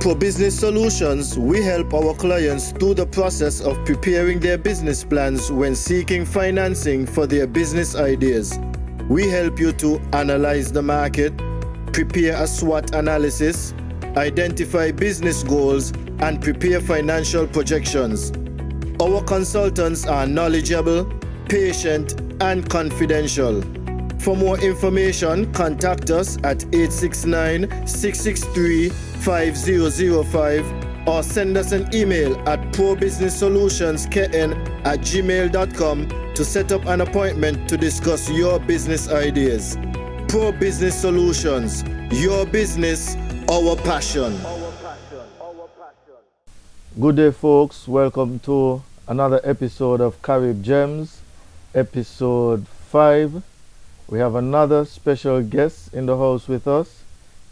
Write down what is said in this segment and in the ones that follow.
For Business Solutions, we help our clients through the process of preparing their business plans when seeking financing for their business ideas. We help you to analyze the market, prepare a SWOT analysis, identify business goals, and prepare financial projections. Our consultants are knowledgeable, patient, and confidential. For more information, contact us at 869-663-5005 or send us an email at probusinesssolutionskn@gmail.com to set up an appointment to discuss your business ideas. Pro Business Solutions, your business, our passion. Good day, folks. Welcome to another episode of Carib Gems, episode 5. We have another special guest in the house with us.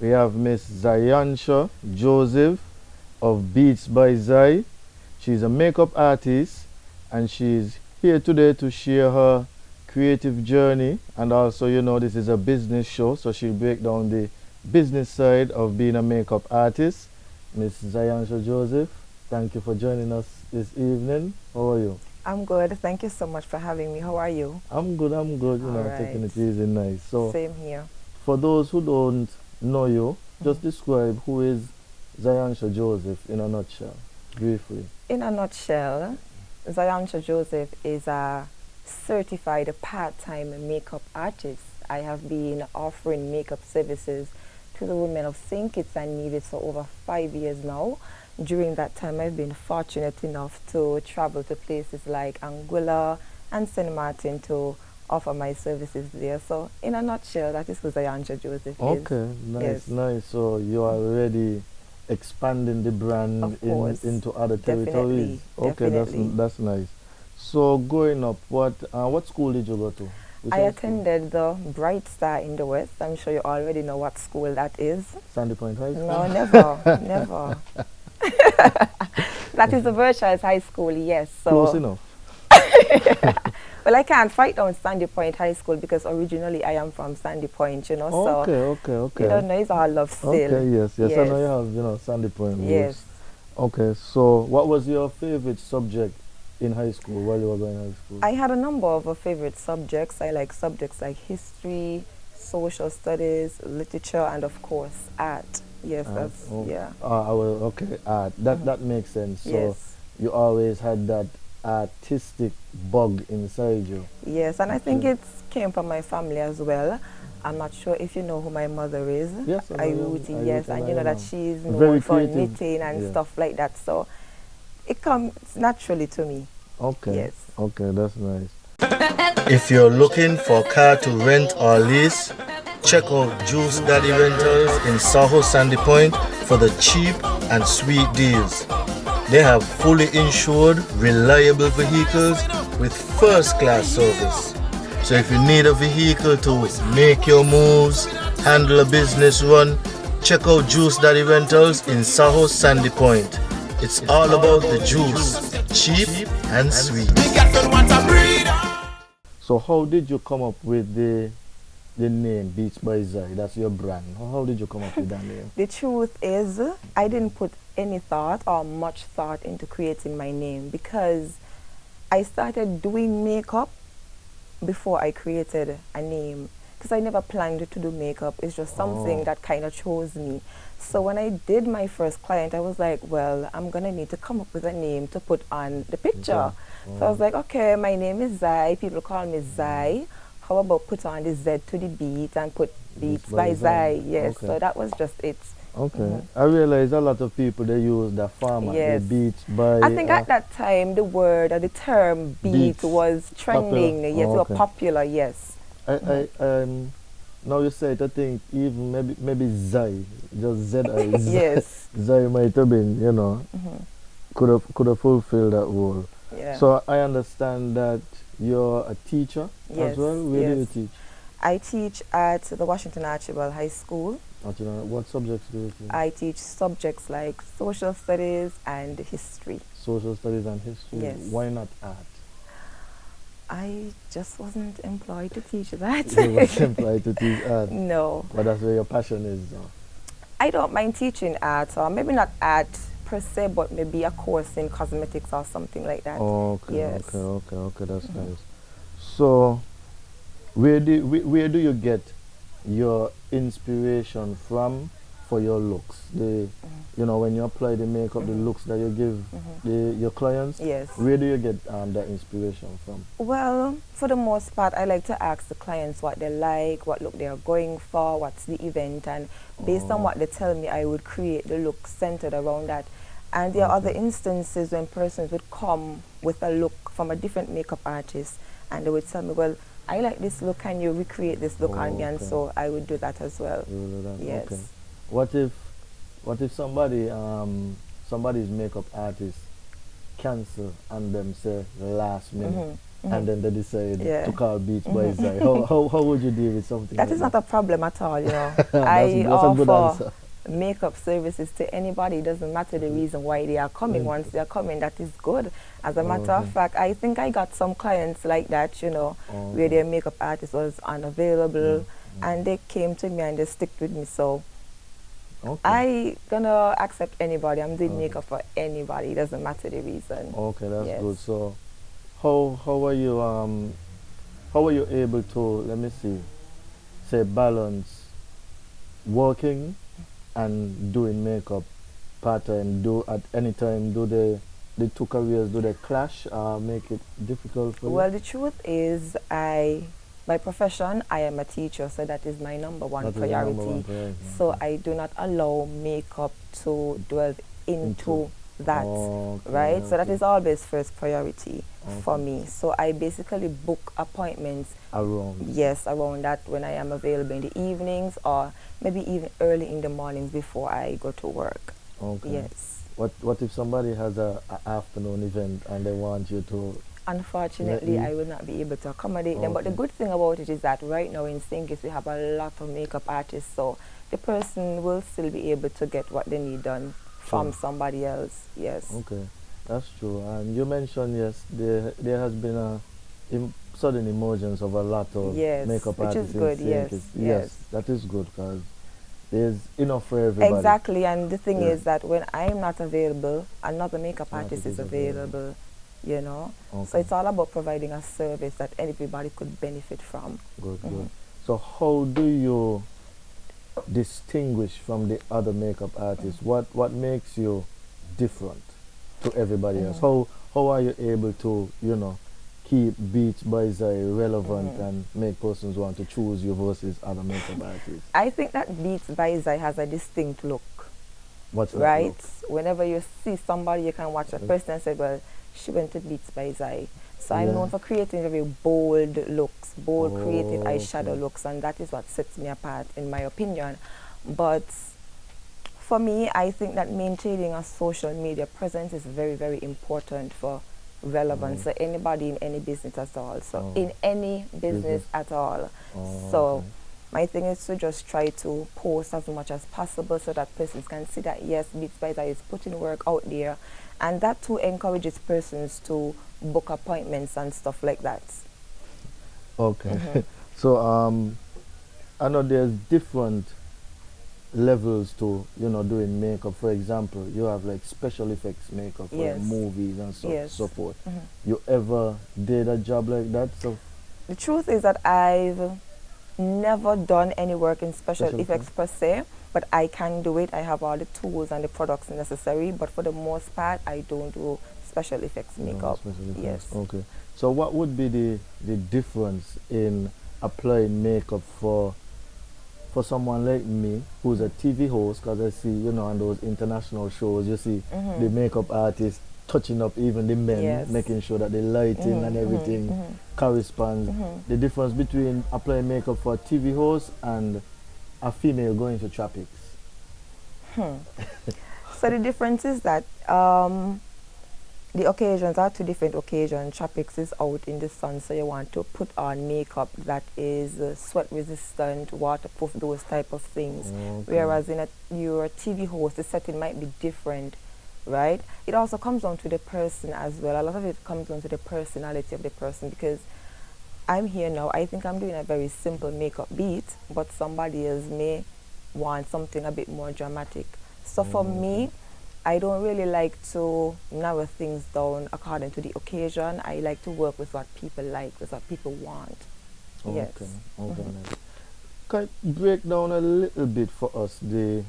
We have Miss Zionshaw Joseph of Beats by Zai. She's a makeup artist and she's here today to share her creative journey, and also, this is a business show, so she'll break down the business side of being a makeup artist. Miss Zionshaw Joseph, thank you for joining us this evening. How are you? I'm good. Thank you so much for having me. How are you? I'm good. Right. Taking it easy, nice. So, same here. For those who don't know you, just describe who is Zionshaw Joseph in a nutshell, briefly. In a nutshell, Zionshaw Joseph is a certified part-time makeup artist. I have been offering makeup services to the women of St. Kitts and Nevis for over 5 years now. During that time, I've been fortunate enough to travel to places like Anguilla and St. Martin to offer my services there. So, in a nutshell, that is who Zionshaw Joseph is. Okay, nice. So, you are already expanding the brand into other territories. Definitely. That's nice. So, growing up, what school did you go to? I attended the Bright Star in the West. I'm sure you already know what school that is. Sandy Point High School? No, never. That is the Virtual High School, yes. So close enough. Well, I can't fight down Sandy Point High School because originally I am from Sandy Point, Okay. So you don't know, it's all love still. Okay, yes. I know you have, Sandy Point. Yes. Okay, so what was your favorite subject in high school while you were going to high school? I had a number of favorite subjects. I like subjects like history, social studies, literature, and of course art. Yes, art. That makes sense. So yes. You always had that artistic bug inside you. Yes, and I think it came from my family as well. I'm not sure if you know who my mother is. Yes, yes, and you know that she's known for knitting and stuff like that. So it comes naturally to me. Okay. Yes. Okay, that's nice. If you're looking for a car to rent or lease, check out Juice Daddy Rentals in Soho Sandy Point for the cheap and sweet deals. They have fully insured, reliable vehicles with first-class service. So if you need a vehicle to make your moves, handle a business run, check out Juice Daddy Rentals in Soho Sandy Point. It's all about the juice, cheap and sweet. So how did you come up with the name Beats by Zai? That's your brand. How did you come up with that name? The truth is, I didn't put any thought or much thought into creating my name because I started doing makeup before I created a name. Because I never planned to do makeup. It's just something that kind of chose me. So when I did my first client, I was like, well, I'm going to need to come up with a name to put on the picture. So I was like, okay, my name is Zai. People call me Zai. How about put on the Z to the beat and put Beats by Zai? Yes, okay. So that was just it. Okay. I realize a lot of people, they use the format, the Beats by... I think at that time, the word or the term beat was trending. Popular. Yes, it was popular, yes. Now you say it, I think even maybe Zai, just Z-I. Yes. Zai might have been, could have fulfilled that role. Yeah. So I understand that you're a teacher as well. Where do you teach? I teach at the Washington Archibald High School. What subjects do you teach? I teach subjects like social studies and history. Social studies and history. Yes. Why not art? I just wasn't employed to teach that. You weren't employed to teach art? No. But that's where your passion is, though. I don't mind teaching art, or maybe not art per se, but maybe a course in cosmetics or something like that. Okay, Yes. okay. That's nice. So, where do you get your inspiration from for your looks? When you apply the makeup, the looks that you give your clients. Yes. Where do you get that inspiration from? Well, for the most part, I like to ask the clients what they like, what look they are going for, what's the event, and based on what they tell me, I would create the look centered around that. And there are other instances when persons would come with a look from a different makeup artist, and they would tell me, well, I like this look, can you recreate this look on me? And so I would do that as well. You will do that? Yes. Okay. What if somebody's makeup artist cancel and them say last minute and then they decide to call Beats by Zai? How would you deal with something That like is not a problem at all, you know. that's a good answer. Makeup services to anybody. It doesn't matter the reason why they are coming. Once they are coming, that is good. As a matter of fact, I think I got some clients like that, you know, where their makeup artist was unavailable and they came to me and they stick with me. So I gonna accept anybody. I'm doing makeup for anybody. It doesn't matter the reason. Okay, that's good. So how are you able to, let me see, say balance working and doing makeup part-time? Do at any time, do the two careers, do they clash or make it difficult for you? Well, the truth is, by profession, I am a teacher, so that is my number one priority. So I do not allow makeup to dwell into that, right? So that is always first priority for me. So I basically book appointments around that when I am available in the evenings or maybe even early in the mornings before I go to work. Okay. Yes. What if somebody has a afternoon event and they want you to? Unfortunately, I will not be able to accommodate them. But the good thing about it is that right now in St. Kitts we have a lot of makeup artists, so the person will still be able to get what they need done from somebody else. Yes. Okay, that's true. And you mentioned, yes, there has been a sudden emergence of a lot of makeup artists. Which is good, yes. That is good because there's enough for everybody. Exactly, and the thing is that when I'm not available, another makeup artist is available. You know, so it's all about providing a service that everybody could benefit from. Good. So how do you distinguish from the other makeup artists? What makes you different to everybody else? How are you able to, keep Beats by Zai relevant and make persons want to choose you versus other makeup artists? I think that Beats by Zai has a distinct look. What's that right? look? Whenever you see somebody, you can watch a person and say, well, she went to Beats by Zai. So I'm known for creating very bold looks, creative eyeshadow looks, and that is what sets me apart, in my opinion. But for me, I think that maintaining a social media presence is very, very important for relevance. So anybody in any business at all. So in any business at all. So my thing is to just try to post as much as possible so that persons can see that, yes, Beats by Zai is putting work out there. And that too encourages persons to book appointments and stuff like that. Okay. So I know there's different levels to, doing makeup. For example, you have like special effects makeup for movies and so forth. You ever did a job like that? So the truth is that I've never done any work in special effects per se, but I can do it. I have all the tools and the products necessary, but for the most part, I don't do special effects makeup. Yes. Okay. So what would be the difference in applying makeup for someone like me, who's a TV host? Because I see, on those international shows, you see the makeup artists touching up even the men, making sure that the lighting and everything corresponds. The difference between applying makeup for a TV host and a female going to tropics. So the difference is that the occasions are two different occasions. Tropics is out in the sun, so you want to put on makeup that is sweat resistant, waterproof, those type of things. Whereas in your TV host, the setting might be different, right? It also comes down to the person as well. A lot of it comes down to the personality of the person, because I'm here now, I think I'm doing a very simple makeup beat, but somebody else may want something a bit more dramatic. So for me, I don't really like to narrow things down according to the occasion. I like to work with what people like, with what people want. Yes. Okay. Can you break down a little bit for us the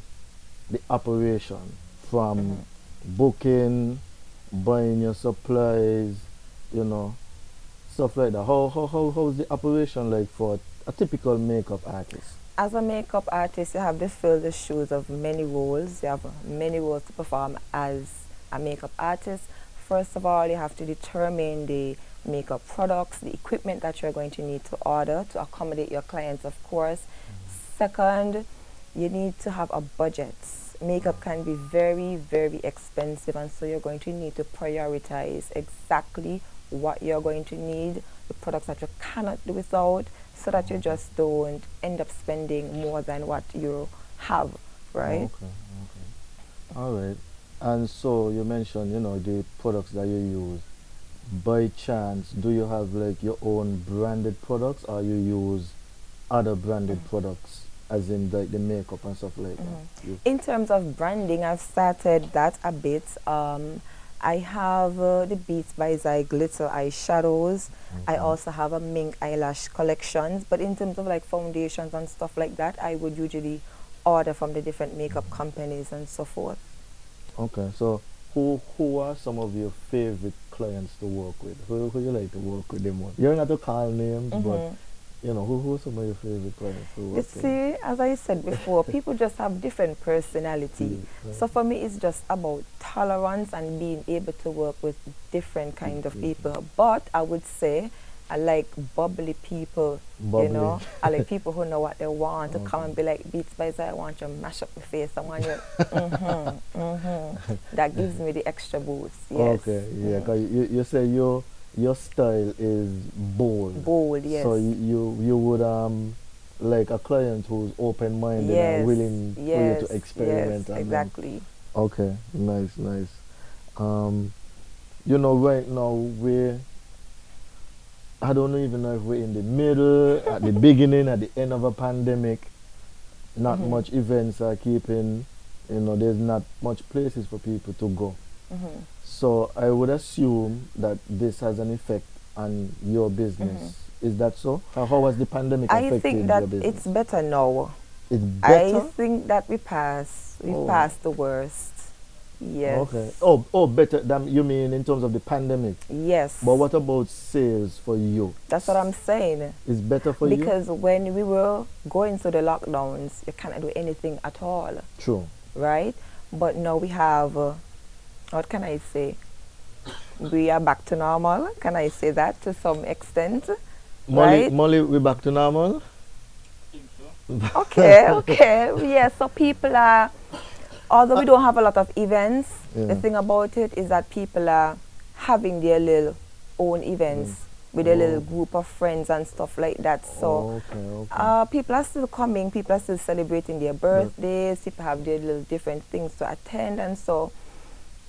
operation from booking, buying your supplies, you know, stuff like that. How's the operation like for a typical makeup artist? As a makeup artist, you have to fill the shoes of many roles. You have many roles to perform as a makeup artist. First of all, you have to determine the makeup products, the equipment that you're going to need to order to accommodate your clients, of course. Second, you need to have a budget. Makeup can be very, very expensive, and so you're going to need to prioritize exactly what you're going to need, the products that you cannot do without, so that you just don't end up spending more than what you have, right? Okay. All right. And so you mentioned, the products that you use. By chance, do you have like your own branded products, or you use other branded products, as in like the makeup and stuff like that? In terms of branding, I've started that a bit. I have the Beats by Zai glitter eyeshadows. I also have a mink eyelash collections. But in terms of like foundations and stuff like that, I would usually order from the different makeup companies and so forth. Okay, so who are some of your favorite clients to work with? Who you like to work with them on? You don't have to call names, but who are some of your favorite clients to work with? You see, as I said before, people just have different personality. So for me, it's just about tolerance and being able to work with different kind of people. But I would say I like bubbly people, I like people who know what they want to come and be like, Beats by Zai, I want you to mash up your face. I want you, That gives me the extra boost, yes. Okay, yeah, 'cause you say your style is bold. Bold, yes. So you would like a client who's open-minded and willing for you to experiment. Yes, exactly. Okay, nice. Right now I don't even know if we're in the middle, at the beginning, at the end of a pandemic. Not much events are keeping, there's not much places for people to go. So I would assume that this has an effect on your business. Is that so? How has the pandemic affected your business? I think that it's better now. It's better? I think that we passed the worst. Yes. Okay. Oh, better than you mean in terms of the pandemic? Yes. But what about sales for you? That's what I'm saying. It's better for you? Because when we were going through the lockdowns, you cannot do anything at all. True. Right? But now we have, what can I say? We are back to normal. Can I say that to some extent? Molly, we're back to normal? Okay. Yeah, so people are, although we don't have a lot of events, the thing about it is that people are having their little own events with a little group of friends and stuff like that. So people are still coming, people are still celebrating their birthdays, people have their little different things to attend, and so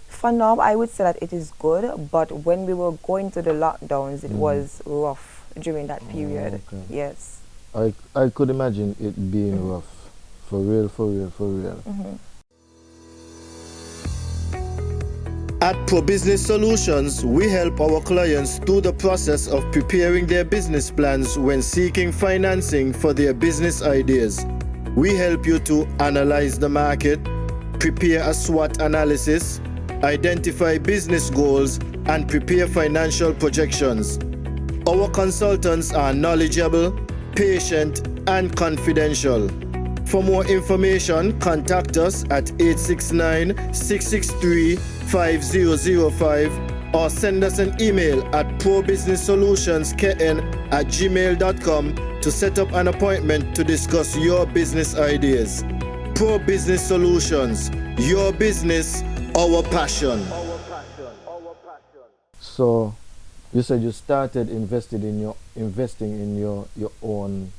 for now I would say that it is good, but when we were going to the lockdowns, it was rough during that period. Yes. I could imagine it being rough. For real. At Pro Business Solutions, we help our clients through the process of preparing their business plans when seeking financing for their business ideas. We help you to analyze the market, prepare a SWOT analysis, identify business goals, and prepare financial projections. Our consultants are knowledgeable, patient, and confidential. For more information, contact us at 869-663-5005 or send us an email at probusinesssolutionskn@gmail.com to set up an appointment to discuss your business ideas. Pro Business Solutions, your business, our passion. So, you said you started investing in your own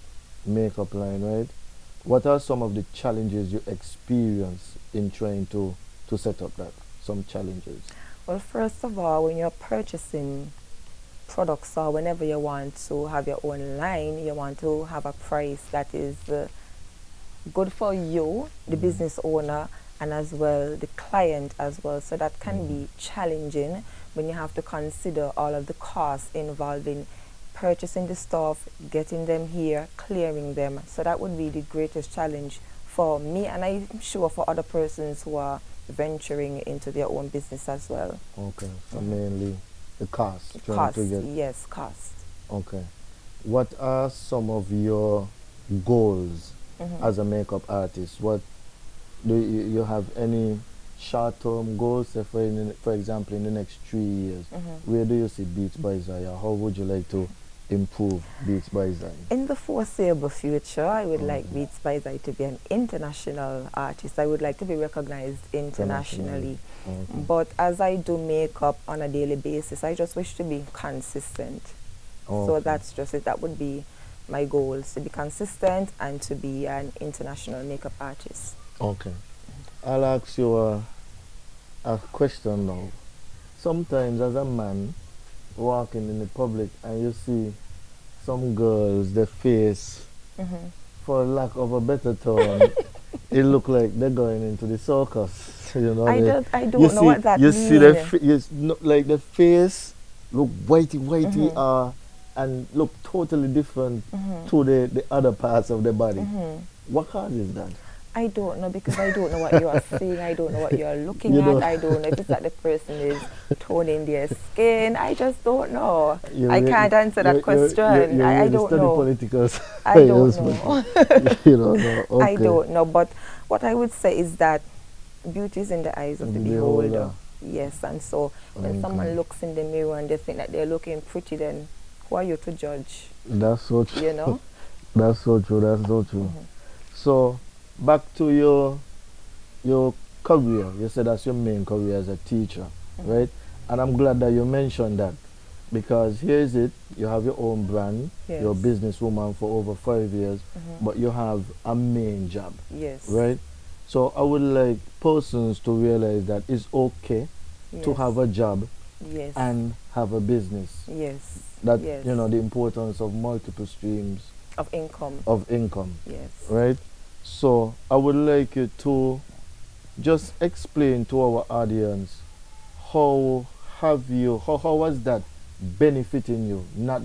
makeup line, right? What are some of the challenges you experience in trying to set up that? Some challenges. Well, first of all, when you're purchasing products or whenever you want to have your own line, you want to have a price that is good for you, the business owner, and as well the client as well. So that can be challenging when you have to consider all of the costs involved in purchasing the stuff, getting them here, clearing them. So that would be the greatest challenge for me, and I'm sure for other persons who are venturing into their own business as well. Okay, so mainly the cost. Cost, yes, cost. Okay. What are some of your goals as a makeup artist? What do you have any short-term goals? Say for example, in the next 3 years, where do you see Beats by Zaya? How would you like to improve Beats by Zaya? In the foreseeable future, I would like Beats by Zaya to be an international artist. I would like to be recognized internationally. Okay. But as I do makeup on a daily basis, I just wish to be consistent. So that's just it. That would be my goals, to be consistent and to be an international makeup artist. Okay. I'll ask you a question now. Sometimes as a man walking in the public and you see some girls, their face, for lack of a better term, it look like they're going into the circus. You know, I don't know what that means. You see like the face look whitey, and look totally different to the other parts of the body. What causes that? I don't know, because I don't know what you are seeing. I don't know what you are looking at. I don't know if it's that the person is toning their skin. I just don't know. I can't answer that question. I don't know. Political I don't know. You don't know. Okay. I don't know. But what I would say is that beauty is in the eyes of the beholder. Yes, and so when someone looks in the mirror and they think that they're looking pretty, then who are you to judge? That's so true. You know? That's so true. That's so true. So back to your career. You said that's your main career as a teacher, right? And I'm glad that you mentioned that, because here's it: you have your own brand, you're a businesswoman for over 5 years, but you have a main job, right? So I would like persons to realize that it's okay to have a job and have a business. That you know the importance of multiple streams of income. Right? So I would like you to just explain to our audience how was that benefiting you, not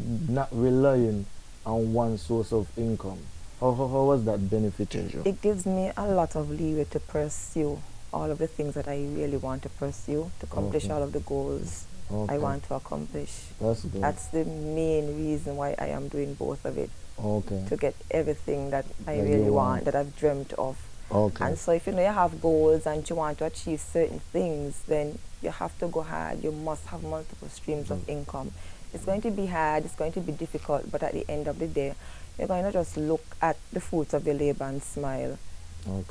relying on one source of income. How was that benefiting you? It gives me a lot of leeway to pursue all of the things that I really want to pursue, to accomplish all of the goals I want to accomplish. That's good. That's the main reason why I am doing both of it. To get everything that I really want, that I've dreamt of. And so if you know you have goals and you want to achieve certain things, then you have to go hard. You must have multiple streams of income. It's going to be hard, it's going to be difficult, but at the end of the day, you're going to just look at the fruits of your labor and smile.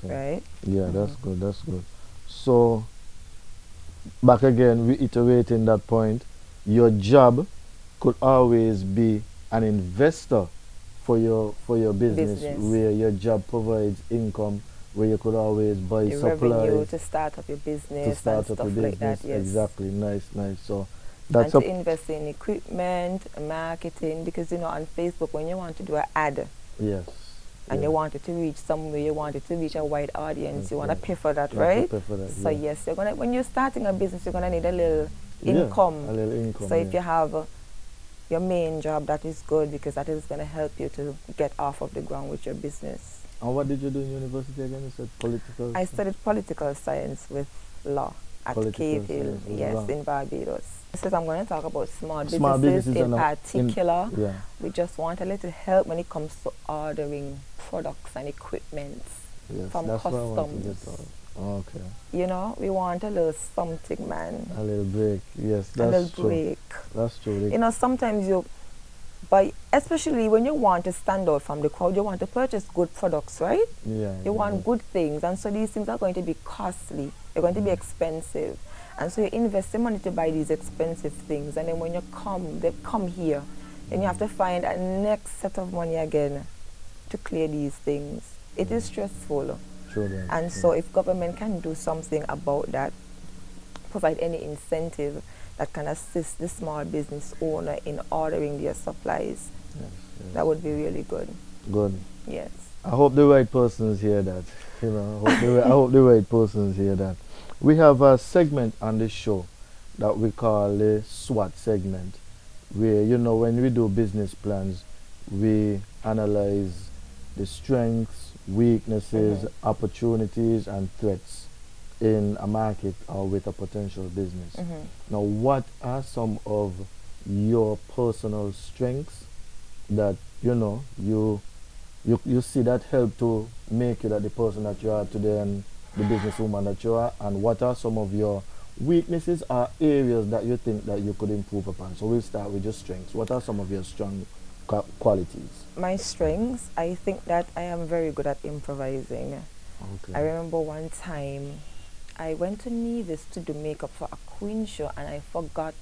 Right? Yeah, that's good, that's good. So, back again, reiterating that point, your job could always be an investor for your business, where your job provides income, where you could always buy the supplies. Revenue to start up your business and stuff like that. Exactly, nice. So that's and to invest in equipment, marketing, because you know on Facebook when you want to do an ad, and you want it to reach somewhere, you want it to reach a wide audience, you want to pay for that, right? So yes, you're gonna when you're starting a business, you're gonna need a little income. A little income. So if you have your main job, that is good, because that is going to help you to get off of the ground with your business. And what did you do in university again? You said political? I studied political science with law at Cave Hill, in Barbados. So I'm going to talk about small businesses in particular. We just want a little help when it comes to ordering products and equipment from customs. You know, we want a little something, man. A little break, yes, that's a little break. That's true. You know, sometimes especially when you want to stand out from the crowd, you want to purchase good products, right? You want good things, and so these things are going to be costly. They're going to be expensive, and so you invest the money to buy these expensive things, and then when they come here, then you have to find a next set of money again to clear these things. It is stressful. And so if government can do something about that, provide any incentive that can assist the small business owner in ordering their supplies, that would be really good. Good. Yes. I hope the right persons hear that. You know, I hope the right persons hear that. We have a segment on the show that we call the SWOT segment, where when we do business plans, we analyze the strengths, weaknesses, opportunities, and threats in a market or with a potential business. Now, what are some of your personal strengths that you see that help to make you that the person that you are today and the businesswoman that you are, and what are some of your weaknesses or areas that you think that you could improve upon? So we'll start with your strengths. What are some of your strong qualities? My strengths, I think that I am very good at improvising. Okay. I remember one time I went to Nevis to do makeup for a queen show, and I forgot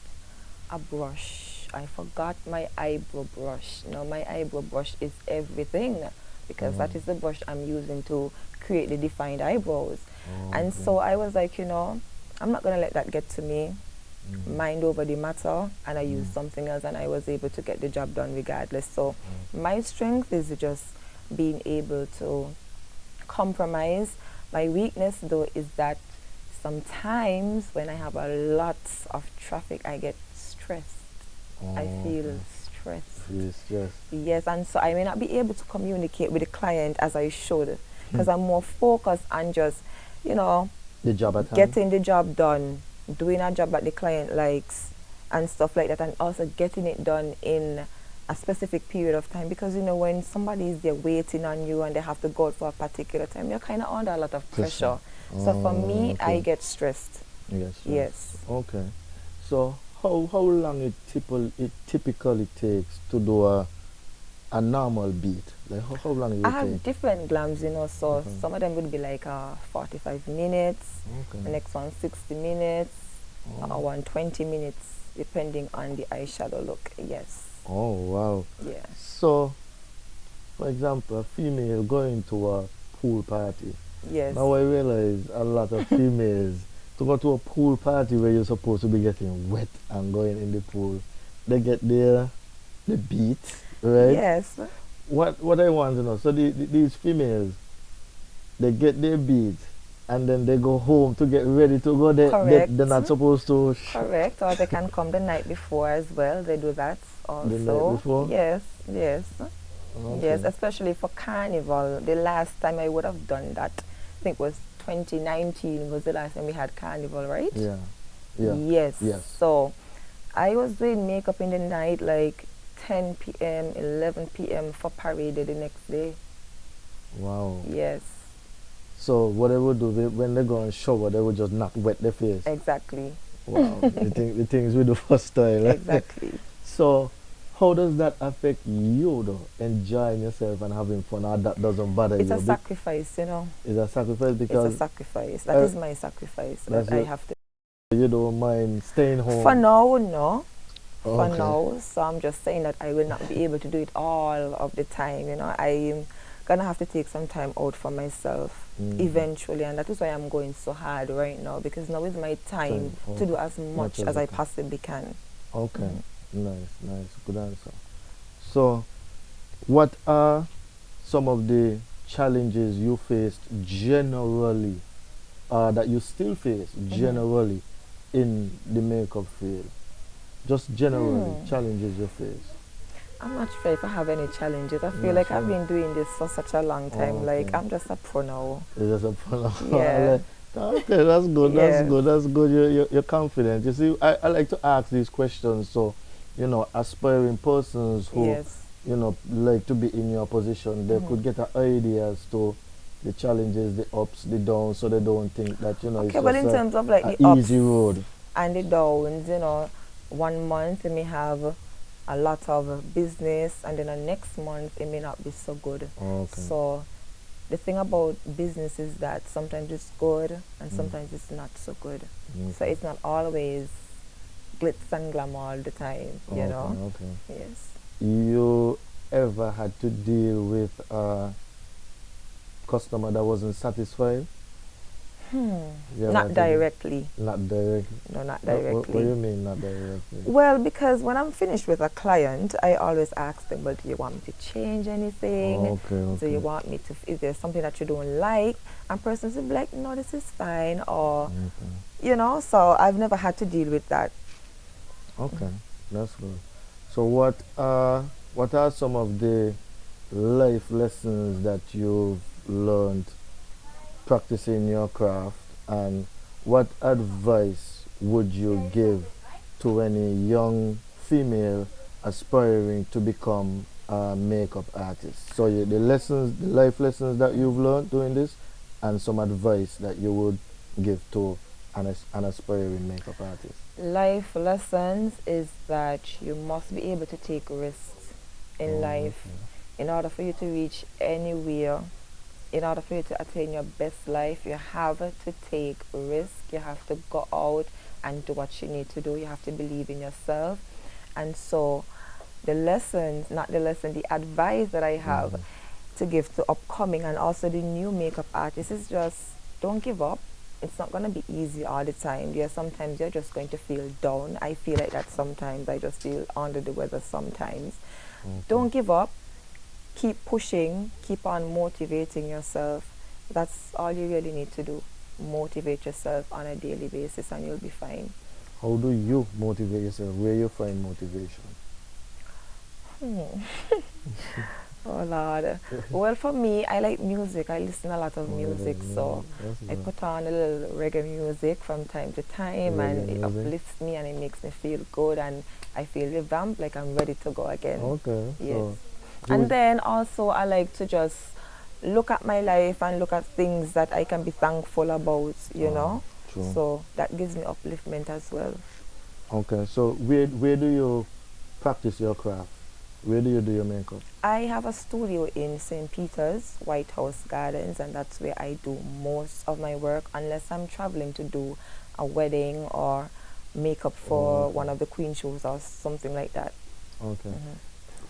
a brush. I forgot my eyebrow brush. Now my eyebrow brush is everything, because that is the brush I'm using to create the defined eyebrows. And so I was like, I'm not going to let that get to me. Mind over the matter, and I used something else, and I was able to get the job done regardless. So my strength is just being able to compromise. My weakness though is that sometimes when I have a lot of traffic, I get stressed. I feel stressed. Yes, and so I may not be able to communicate with the client as I should, because I'm more focused on just, The job at hand. getting the job done, doing a job that the client likes and stuff like that, and also getting it done in a specific period of time, because when somebody is there waiting on you and they have to go out for a particular time, you're kind of under a lot of pressure. So for me, I get stressed. Yes. Okay. So how long it typically takes to do a normal beat? Like how long it I take? have different glams, so some of them would be like 45 minutes, the next one 60 minutes, or one 20 minutes, depending on the eyeshadow look. Yes. Oh wow. Yeah. So, for example, a female going to a pool party. Yes. Now I realize a lot of females to go to a pool party where you're supposed to be getting wet and going in the pool, they get the beat, right? Yes. What I want to know, so these females, they get their beat and then they go home to get ready to go there. Correct. They're not supposed to. Correct. Or they can come the night before as well. They do that also. The night before? Yes. Okay. Yes, especially for carnival. The last time I would have done that, I think was 2019 was the last time we had carnival, right? Yeah. Yes. Yes. So I was doing makeup in the night, like 10 p.m., 11 p.m. for parade the next day. Wow. Yes. So what they would do, when they go and shower, they would just not wet their face. Exactly. Wow. the things we do for style. Exactly. So how does that affect you though? Enjoying yourself and having fun, or that doesn't bother you? It's a sacrifice, It's a sacrifice because it's a sacrifice. That is my sacrifice that I have to. You don't mind staying home? For now, no. Okay. For now, so I'm just saying that I will not be able to do it all of the time. I'm gonna have to take some time out for myself eventually, and that is why I'm going so hard right now, because now is my time to do as much as I possibly can. Okay. Nice, good answer. So, what are some of the challenges you faced generally, that you still face generally in the makeup field? Just generally, challenges you face. I'm not sure if I have any challenges. I feel like I've been doing this for such a long time. Like, I'm just a pro now. You're just a pro now. Yeah. Okay, that's good. Yes. That's good. You're confident. You see, I like to ask these questions so, aspiring persons who, like to be in your position, they could get an idea as to the challenges, the ups, the downs, so they don't think that, Okay, it's but just in terms of like the easy ups road. and the downs, 1 month it may have a lot of business, and then the next month it may not be so good. Okay. So the thing about business is that sometimes it's good and sometimes it's not so good. So it's not always glitz and glamour all the time, you know? Okay. Yes. You ever had to deal with a customer that wasn't satisfied? You ever Not had to directly. Not directly. No, not What directly. do you mean not directly? Well, because when I'm finished with a client, I always ask them, well, do you want me to change anything? Okay, Do you okay. want me to, is there something that you don't like? And persons will be like, no, this is fine. Or, Okay. So I've never had to deal with that. Okay, that's good. So what are some of the life lessons that you've learned practicing your craft, and what advice would you give to any young female aspiring to become a makeup artist? So the life lessons that you've learned doing this, and some advice that you would give to an aspiring makeup artist. Life lessons is that you must be able to take risks in life in order for you to reach anywhere. In order for you to attain your best life, you have to take risk. You have to go out and do what you need to do. You have to believe in yourself. And so the advice that I have to give to upcoming and also the new makeup artists is just don't give up. It's not going to be easy all the time. Sometimes you're just going to feel down. I feel like that sometimes. I just feel under the weather sometimes. Don't give up. Keep pushing, keep on motivating yourself. That's all you really need to do. Motivate yourself on a daily basis and you'll be fine. How do you motivate yourself? Where you find motivation? Oh Lord. Well, for me, I like music. I listen a lot of music, so I put on a little reggae music from time to time, and it uplifts me and it makes me feel good, and I feel revamped, like I'm ready to go again. Okay. Yes. And then also I like to just look at my life and look at things that I can be thankful about, True. So that gives me upliftment as well. Okay, so where do you practice your craft? Where do you do your makeup? I have a studio in St. Peter's, White House Gardens, and that's where I do most of my work, unless I'm traveling to do a wedding or makeup for one of the Queen shows or something like that. Okay.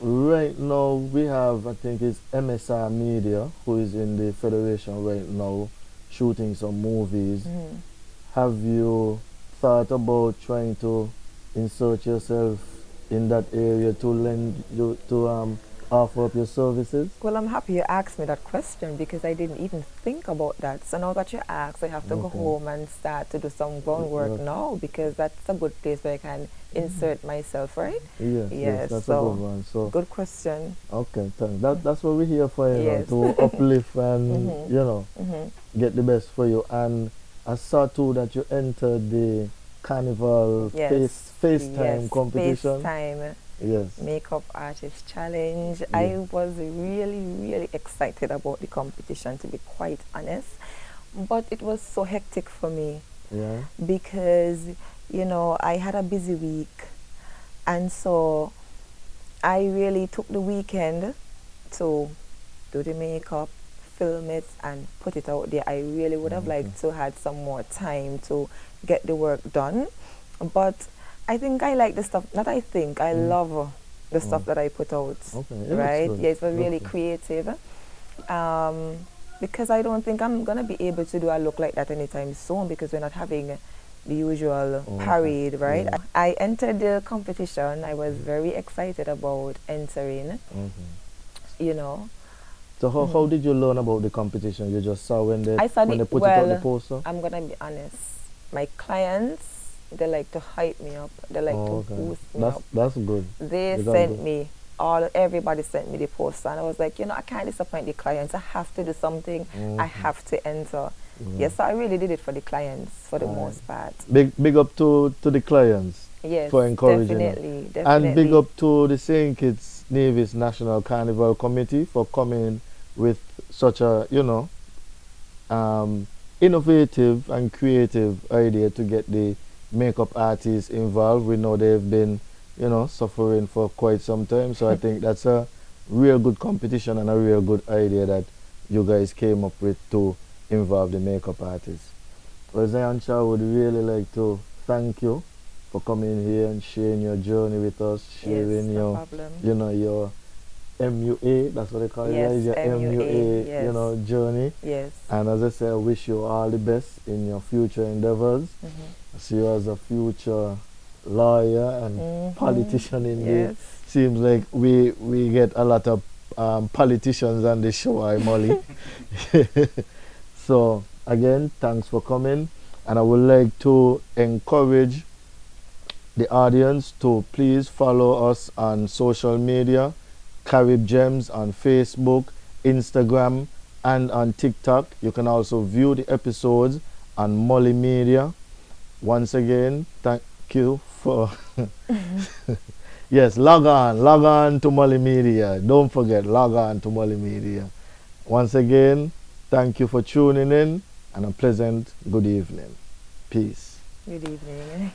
Right now we have, I think it's MSR Media, who is in the Federation right now, shooting some movies. Have you thought about trying to insert yourself in that area to lend you to offer up your services? Well, I'm happy you asked me that question because I didn't even think about that. So now that you asked, I have to go home and start to do some groundwork now, because that's a good place where I can insert myself, right? Yes, that's a good one. So good question. Okay, thanks. That's what we're here for, Yes. to uplift and get the best for you. And I saw too that you entered the Carnival FaceTime competition. FaceTime Yes. Makeup Artist Challenge. I was really, really excited about the competition, to be quite honest. But it was so hectic for me. Yeah. Because, I had a busy week. And so I really took the weekend to do the makeup, film it, and put it out there. I really would have liked to had some more time to get the work done. But I think I like the stuff, I love the stuff that I put out. Okay. Right? Yeah, it was really creative. Because I don't think I'm going to be able to do a look like that anytime soon, because we're not having the usual parade, right? Yeah. I entered the competition. I was very excited about entering, So how did you learn about the competition? You just saw when they put it on the poster? I'm going to be honest. My clients, they like to hype me up. They like to boost me up. That's good. Everybody sent me the poster, and I was like, I can't disappoint the clients. I have to do something. I have to enter. Yes, so I really did it for the clients for the most part. Big up to the clients. Yes, for encouraging definitely. And big up to the St. Kitts Nevis National Carnival Committee for coming with such a, innovative and creative idea to get the makeup artists involved. We know they've been, suffering for quite some time. So I think that's a real good competition and a real good idea that you guys came up with to involve the makeup artists. Well, Zayancha, I would really like to thank you for coming here and sharing your journey with us, sharing your MUA, that's what they call Yes, it, is your MUA, MUA, yes. you know, journey. Yes. And as I say, I wish you all the best in your future endeavors. I see you as a future lawyer and politician indeed. Yes. Seems like we get a lot of politicians on the show, Molly. So again, thanks for coming, and I would like to encourage the audience to please follow us on social media, Carib Gems on Facebook, Instagram, and on TikTok. You can also view the episodes on Molly Media. Once again, thank you for yes, log on to Molly Media. Don't forget, log on to Molly Media. Once again, thank you for tuning in, and a pleasant good evening. Peace. Good evening.